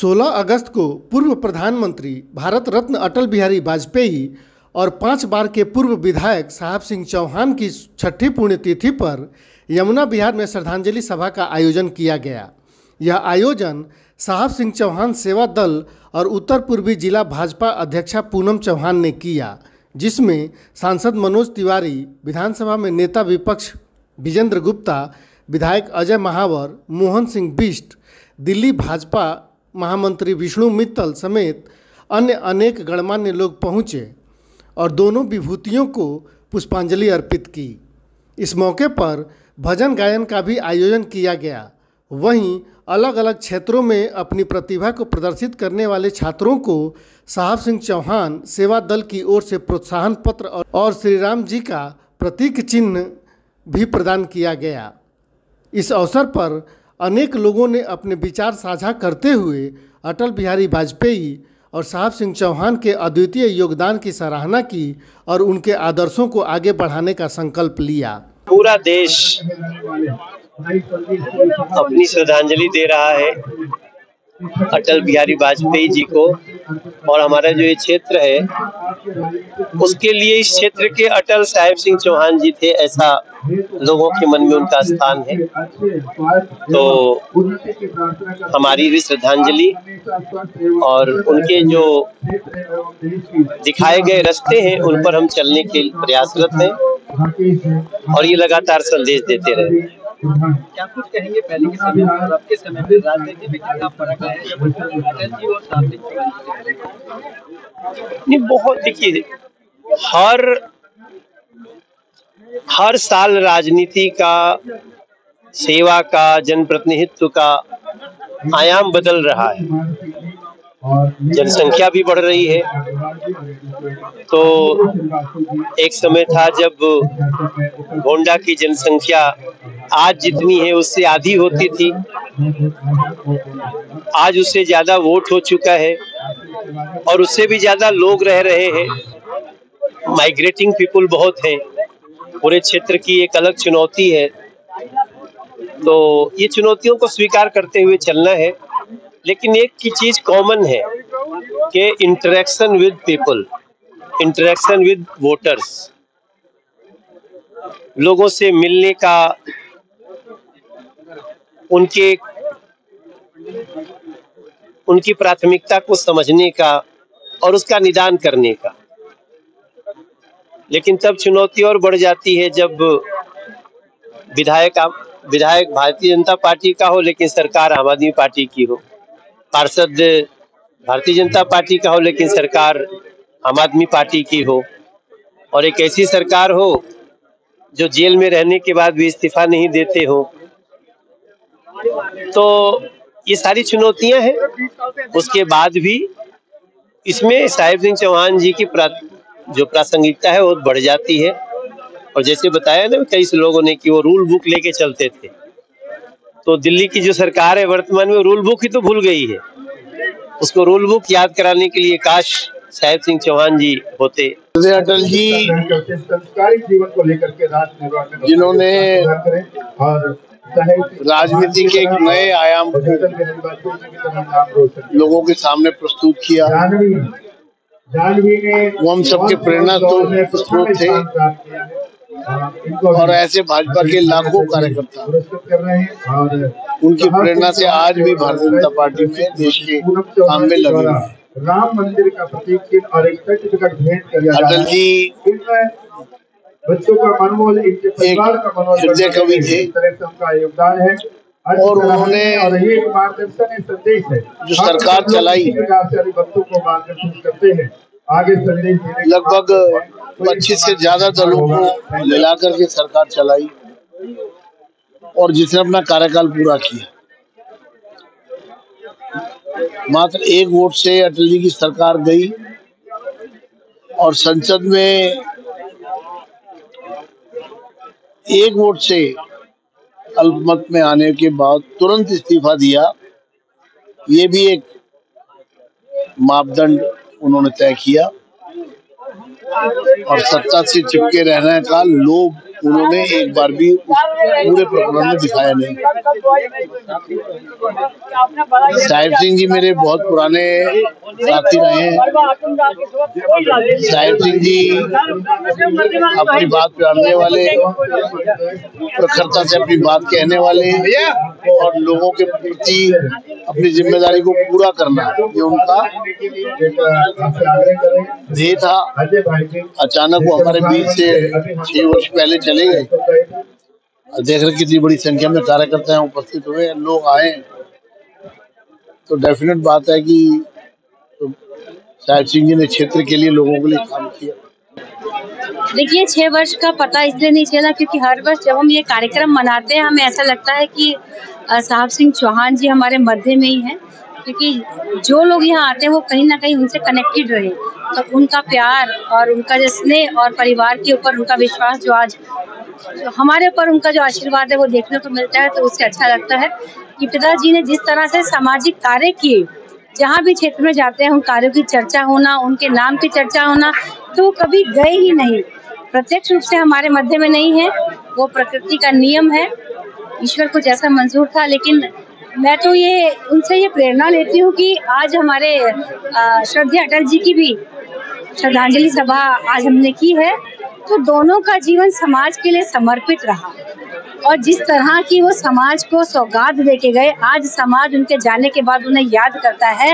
16 अगस्त को पूर्व प्रधानमंत्री भारत रत्न अटल बिहारी वाजपेयी और 5 बार के पूर्व विधायक साहब सिंह चौहान की 6ठी पुण्यतिथि पर यमुना विहार में श्रद्धांजलि सभा का आयोजन किया गया। यह आयोजन साहब सिंह चौहान सेवा दल और उत्तर पूर्वी जिला भाजपा अध्यक्षा पूनम चौहान ने किया, जिसमें सांसद मनोज तिवारी, विधानसभा में नेता विपक्ष विजेंद्र गुप्ता, विधायक अजय महावर, मोहन सिंह बिष्ट, दिल्ली भाजपा महामंत्री विष्णु मित्तल समेत अन्य अनेक गणमान्य लोग पहुँचे और दोनों विभूतियों को पुष्पांजलि अर्पित की। इस मौके पर भजन गायन का भी आयोजन किया गया। वहीं अलग अलग क्षेत्रों में अपनी प्रतिभा को प्रदर्शित करने वाले छात्रों को साहब सिंह चौहान सेवा दल की ओर से प्रोत्साहन पत्र और श्री राम जी का प्रतीक चिन्ह भी प्रदान किया गया। इस अवसर पर अनेक लोगों ने अपने विचार साझा करते हुए अटल बिहारी वाजपेयी और साहब सिंह चौहान के अद्वितीय योगदान की सराहना की और उनके आदर्शों को आगे बढ़ाने का संकल्प लिया। पूरा देश अपनी श्रद्धांजलि दे रहा है अटल बिहारी वाजपेयी जी को, और हमारा जो ये क्षेत्र है उसके लिए इस क्षेत्र के अटल साहब सिंह चौहान जी थे, ऐसा लोगों के मन में उनका स्थान है। तो हमारी भी श्रद्धांजलि और उनके जो दिखाए गए रास्ते हैं उन पर हम चलने के प्रयासरत हैं और ये लगातार संदेश देते रहे। क्या कुछ कहेंगे पहले के समय में और अब के समय में राजनीति में क्या फर्क है जब अटल जी और साहब सिंह चौहान? नहीं, बहुत देखिए, हर साल राजनीति का, सेवा का, जनप्रतिनिधित्व का आयाम बदल रहा है। जनसंख्या भी बढ़ रही है। तो एक समय था जब गोंडा की जनसंख्या आज जितनी है उससे आधी होती थी, आज उससे ज्यादा वोट हो चुका है और उससे भी ज्यादा लोग रह रहे हैं। माइग्रेटिंग पीपुल बहुत हैं। पूरे क्षेत्र की एक अलग चुनौती है। तो ये चुनौतियों को स्वीकार करते हुए चलना है, लेकिन एक की चीज कॉमन है कि interaction with people, interaction with voters, लोगों से मिलने का, उनकी प्राथमिकता को समझने का और उसका निदान करने का। लेकिन तब चुनौती और बढ़ जाती है जब विधायक भारतीय जनता पार्टी का हो लेकिन सरकार आम आदमी पार्टी की हो, पार्षद भारतीय जनता पार्टी का हो लेकिन सरकार आम आदमी पार्टी की हो, और एक ऐसी सरकार हो जो जेल में रहने के बाद भी इस्तीफा नहीं देते हो। तो ये सारी चुनौतियां हैं। उसके बाद भी इसमें साहब सिंह चौहान जी की जो प्रासंगिकता है वो बढ़ जाती है। और जैसे बताया ना कई लोगों ने कि वो रूल बुक लेके चलते थे, तो दिल्ली की जो सरकार है वर्तमान में रूल बुक ही तो भूल गई है। उसको रूल बुक याद कराने के लिए काश साहब सिंह चौहान जी होते। अटल जी जिन्होंने राजनीति के एक नए आयाम लोगों के सामने प्रस्तुत किया, वो हम सबके प्रेरणा स्रोत थे और ऐसे भाजपा के लाखों कार्यकर्ता उनकी प्रेरणा से आज भी भारतीय जनता पार्टी में देश के काम में लगे हैं। राम मंदिर का प्रतीक चिन्ह और एक सर्टिफिकेट भेंट किया। अटल जी बच्चों का मनोबल, इनके परिवार का मनोबल, हृदय कवि थे उनका योगदान है और उन्होंने और ये एक मार्गदर्शन संदेश है जो सरकार चलाई बच्चों को मार्गदर्शन करते हैं आगे संदेश लगभग 25 से ज्यादा दलों को मिलाकर के सरकार चलाई और जिसने अपना कार्यकाल पूरा किया। मात्र 1 वोट से अटल जी की सरकार गई और संसद में 1 वोट से अल्पमत में आने के बाद तुरंत इस्तीफा दिया। ये भी एक मापदंड उन्होंने तय किया और सत्ता से चिपके रहने का लोभ उन्होंने एक बार भी पूरे प्रकरण में दिखाया नहीं। साहिब सिंह जी मेरे बहुत पुराने साथी रहे हैं। साहिब सिंह जी अपनी बात जानने वाले, प्रखरता से अपनी बात कहने वाले और लोगों के प्रति अपनी जिम्मेदारी को पूरा करना, ये उनका ध्येय था। अचानक वो हमारे बीच से 6 वर्ष पहले चले गए। देख रहे कितनी बड़ी संख्या में कार्यकर्ता उपस्थित हुए, लोग आए, तो डेफिनेट बात है कि साहिब सिंह जी ने क्षेत्र के लिए, लोगों के लिए काम किया। देखिए, 6 वर्ष का पता इसलिए नहीं चला क्योंकि हर वर्ष जब हम ये कार्यक्रम मनाते हैं हमें ऐसा लगता है कि साहब सिंह चौहान जी हमारे मध्य में ही हैं, क्योंकि जो लोग यहाँ आते हैं वो कहीं ना कहीं उनसे कनेक्टेड रहे। तो उनका प्यार और उनका जो स्नेह और परिवार के ऊपर उनका विश्वास जो आज हमारे ऊपर उनका जो आशीर्वाद है वो देखने को मिलता है, तो उससे अच्छा लगता है कि पिताजी ने जिस तरह से सामाजिक कार्य किए, जहाँ भी क्षेत्र में जाते हैं उन कार्यों की चर्चा होना, उनके नाम की चर्चा होना, तो कभी गए ही नहीं। प्रत्यक्ष रूप से हमारे मध्य में नहीं है, वो प्रकृति का नियम है, ईश्वर को जैसा मंजूर था। लेकिन मैं तो ये उनसे ये प्रेरणा लेती हूँ कि आज हमारे श्रद्धेय अटल जी की भी श्रद्धांजलि सभा आज हमने की है, तो दोनों का जीवन समाज के लिए समर्पित रहा और जिस तरह की वो समाज को सौगात देके गए, आज समाज उनके जाने के बाद उन्हें याद करता है।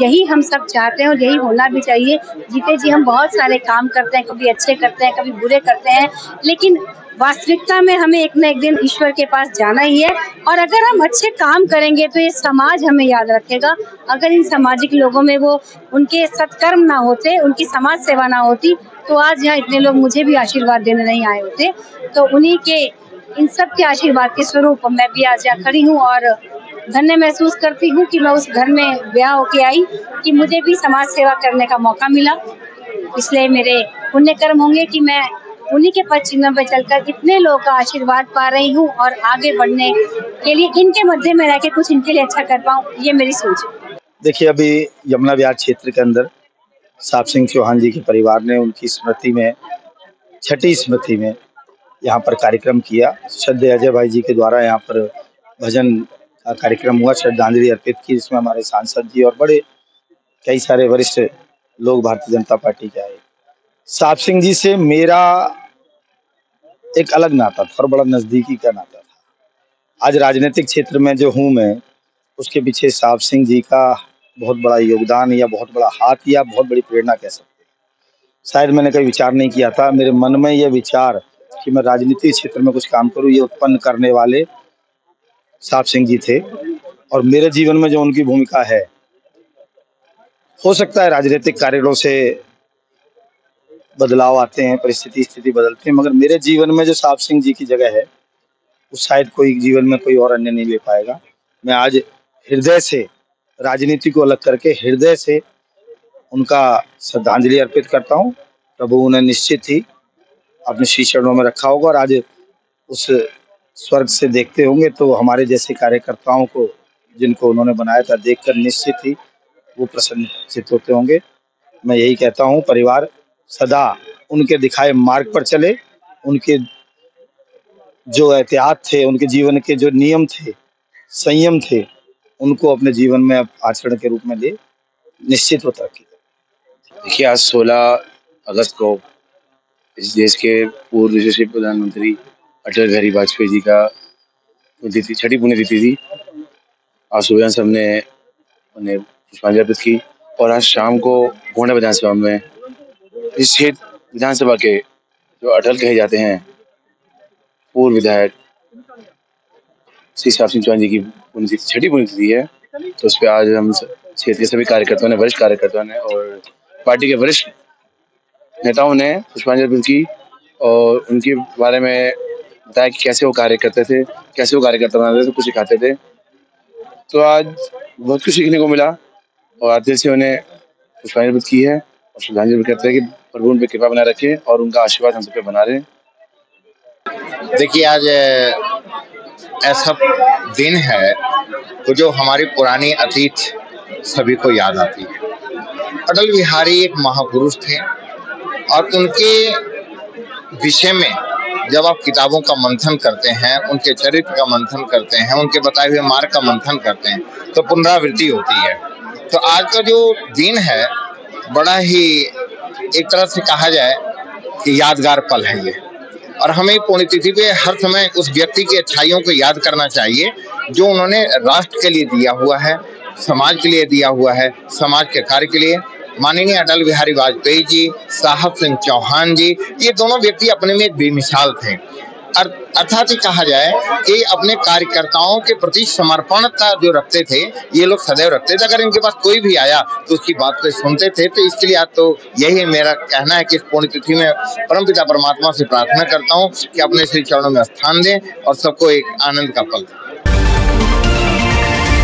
यही हम सब चाहते हैं और यही होना भी चाहिए। जीते जी हम बहुत सारे काम करते हैं, कभी अच्छे करते हैं, कभी बुरे करते हैं, लेकिन वास्तविकता में हमें एक न एक दिन ईश्वर के पास जाना ही है। और अगर हम अच्छे काम करेंगे तो ये समाज हमें याद रखेगा। अगर इन सामाजिक लोगों में वो उनके सत्कर्म ना होते, उनकी समाज सेवा ना होती, तो आज यहाँ इतने लोग मुझे भी आशीर्वाद देने नहीं आए होते। तो उन्हीं के इन सब के आशीर्वाद के स्वरूप मैं भी आज यहाँ खड़ी हूँ और धन्य महसूस करती हूँ कि मैं उस घर में ब्याह होके आई, कि मुझे भी समाज सेवा करने का मौका मिला। इसलिए मेरे पुण्य कर्म होंगे कि मैं उन्हीं के पद चिन्ह पर चलकर इतने लोगों का आशीर्वाद पा रही हूँ और आगे बढ़ने के लिए इनके मध्य में रह के कुछ इनके लिए अच्छा कर पाऊँ, ये मेरी सोच है। देखिए, अभी यमुना विहार क्षेत्र के अंदर साहब सिंह चौहान जी के परिवार ने उनकी स्मृति में, छठी स्मृति में यहाँ पर कार्यक्रम किया। श्रद्धेय अजय भाई जी के द्वारा यहाँ पर भजन का कार्यक्रम हुआ, श्रद्धांजलि अर्पित की, जिसमें हमारे सांसद जी और बड़े कई सारे वरिष्ठ लोग भारतीय जनता पार्टी के आए। साहब सिंह जी से मेरा एक अलग नाता था और बड़ा नजदीकी का नाता था। आज राजनीतिक क्षेत्र में जो हूँ मैं, उसके पीछे साहब सिंह जी का बहुत बड़ा योगदान या बहुत बड़ा हाथ या बहुत बड़ी प्रेरणा कह सकते हैं। शायद मैंने कभी विचार नहीं किया था, मेरे मन में यह विचार कि मैं राजनीतिक क्षेत्र में कुछ काम करूं, ये उत्पन्न करने वाले साहब सिंह जी थे। और मेरे जीवन में जो उनकी भूमिका है, हो सकता है राजनीतिक कार्यों से बदलाव आते हैं, परिस्थिति स्थिति बदलती है, मगर मेरे जीवन में जो साहब सिंह जी की जगह है, उस शायद कोई जीवन में कोई और अन्य नहीं ले पाएगा। मैं आज हृदय से राजनीति को अलग करके हृदय से उनका श्रद्धांजलि अर्पित करता हूँ। प्रभु उन्हें निश्चित ही अपने श्री चरणों में रखा होगा और आज उस स्वर्ग से देखते होंगे तो हमारे जैसे कार्यकर्ताओं को, जिनको उन्होंने बनाया था, देखकर निश्चित ही वो प्रसन्नचित्त होते होंगे। मैं यही कहता हूँ, परिवार सदा उनके दिखाए मार्ग पर चले, उनके जो एहतियात थे, उनके जीवन के जो नियम थे, संयम थे, उनको अपने जीवन में आचरण के रूप में ले, निश्चित वो तरक्की। देखिए, आज 16 अगस्त को इस देश के पूर्व यशस्वी प्रधानमंत्री अटल बिहारी वाजपेयी जी का छठी पुण्यतिथि थी। आज सुबह सबने उन्हें पुष्पांजलि अर्पित की और आज शाम को गोंडा विधानसभा में इस क्षेत्र विधानसभा के जो अटल कहे जाते हैं पूर्व विधायक श्री साहब सिंह चौहान जी की पुण्यतिथि, छठी पुण्यतिथि है, तो उस पर आज हम क्षेत्र के सभी कार्यकर्ताओं ने, वरिष्ठ कार्यकर्ताओं ने और पार्टी के वरिष्ठ नेताओं ने पुष्पांजलि अर्पित की और उनके बारे में बताया कि कैसे वो कार्य करते थे, कैसे वो कार्यकर्ता बनाते थे, कुछ सिखाते थे। तो आज बहुत कुछ सीखने को मिला और आज से उन्हें पुष्पांजलि अर्पित की है और श्रद्धांजलि करते हैं कि प्रभु उन पर कृपा बनाए रखे और उनका आशीर्वाद हम सब पे बना रहे। देखिए, आज ऐसा दिन है तो जो हमारी पुरानी अतीत सभी को याद आती है। अटल बिहारी एक महापुरुष थे और उनके विषय में जब आप किताबों का मंथन करते हैं, उनके चरित्र का मंथन करते हैं, उनके बताए हुए मार्ग का मंथन करते हैं, तो पुनरावृत्ति होती है। तो आज का जो दिन है बड़ा ही एक तरह से कहा जाए कि यादगार पल है ये, और हमें पुण्यतिथि पे हर समय उस व्यक्ति की अच्छाइयों को याद करना चाहिए जो उन्होंने राष्ट्र के लिए दिया हुआ है, समाज के लिए दिया हुआ है, समाज के कार्य के लिए। माननीय अटल बिहारी वाजपेयी जी, साहब सिंह चौहान जी, ये दोनों व्यक्ति अपने में एक बेमिसाल थे। अर्थात कहा जाए कि अपने कार्यकर्ताओं के प्रति समर्पणता जो रखते थे, ये लोग सदैव रखते थे। अगर इनके पास कोई भी आया तो उसकी बात को सुनते थे। तो इसके लिए आज तो यही मेरा कहना है कि इस पुण्यतिथि में परमपिता परमात्मा से प्रार्थना करता हूँ कि अपने श्री चरणों में स्थान दें और सबको एक आनंद का पल दें।